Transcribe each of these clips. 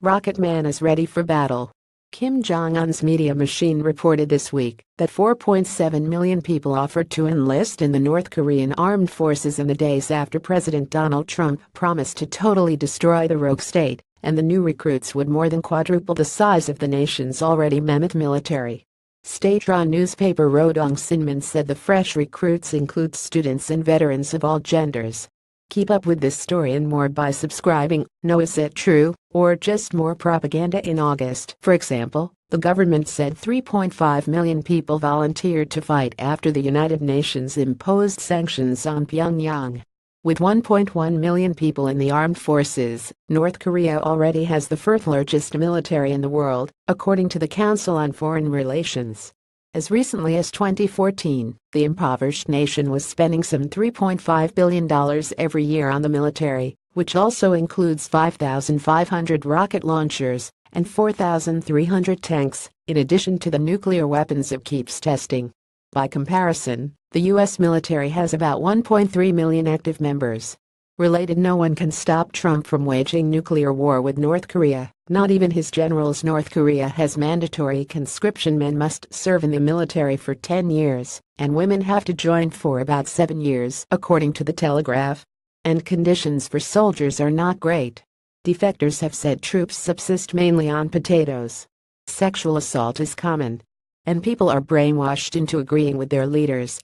Rocket Man is ready for battle. Kim Jong Un's media machine reported this week that 4.7 million people offered to enlist in the North Korean armed forces in the days after President Donald Trump promised to totally destroy the rogue state, and the new recruits would more than quadruple the size of the nation's already mammoth military. State-run newspaper Rodong Sinmun said the fresh recruits include students and veterans of all genders. Keep up with this story and more by subscribing. No, is it true, or just more propaganda? In August, for example, the government said 3.5 million people volunteered to fight after the United Nations imposed sanctions on Pyongyang. With 1.1 million people in the armed forces, North Korea already has the fourth-largest military in the world, according to the Council on Foreign Relations. As recently as 2014, the impoverished nation was spending some $3.5 billion every year on the military, which also includes 5,500 rocket launchers and 4,300 tanks, in addition to the nuclear weapons it keeps testing. By comparison, the U.S. military has about 1.3 million active members. Related: no one can stop Trump from waging nuclear war with North Korea, not even his generals. North Korea has mandatory conscription. Men must serve in the military for 10 years, and women have to join for about 7 years, according to the Telegraph. And conditions for soldiers are not great. Defectors have said troops subsist mainly on potatoes. Sexual assault is common, and people are brainwashed into agreeing with their leaders.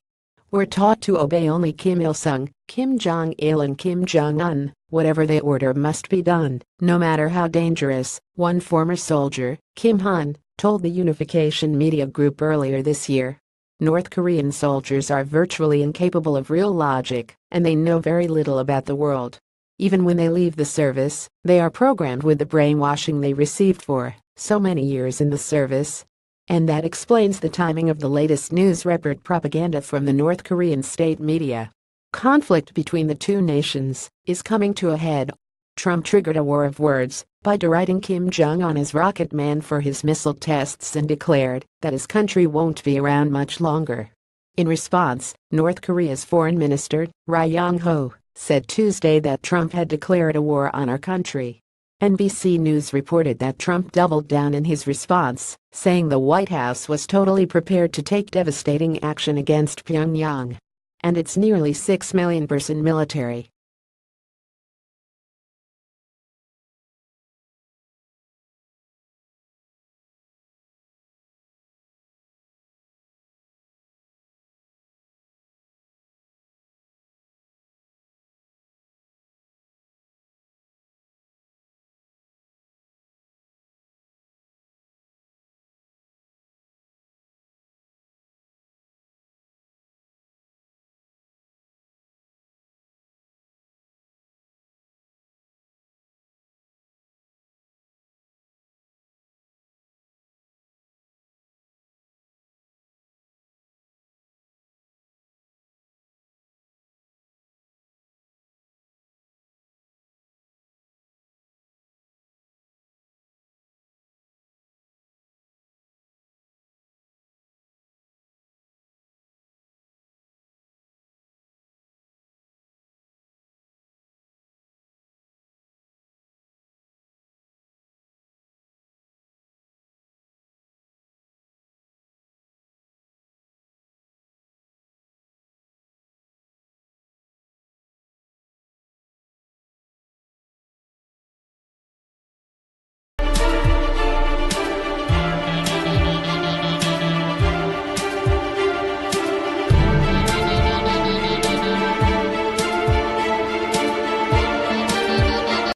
We're taught to obey only Kim Il-sung, Kim Jong-il and Kim Jong-un. Whatever they order must be done, no matter how dangerous, one former soldier, Kim Han, told the Unification Media Group earlier this year. North Korean soldiers are virtually incapable of real logic, and they know very little about the world. Even when they leave the service, they are programmed with the brainwashing they received for so many years in the service. And that explains the timing of the latest news report propaganda from the North Korean state media. Conflict between the two nations is coming to a head. Trump triggered a war of words by deriding Kim Jong-un as Rocket Man for his missile tests and declared that his country won't be around much longer. In response, North Korea's foreign minister, Ri Yong-ho, said Tuesday that Trump had declared a war on our country. NBC News reported that Trump doubled down in his response, saying the White House was totally prepared to take devastating action against Pyongyang and its nearly 6 million-person military.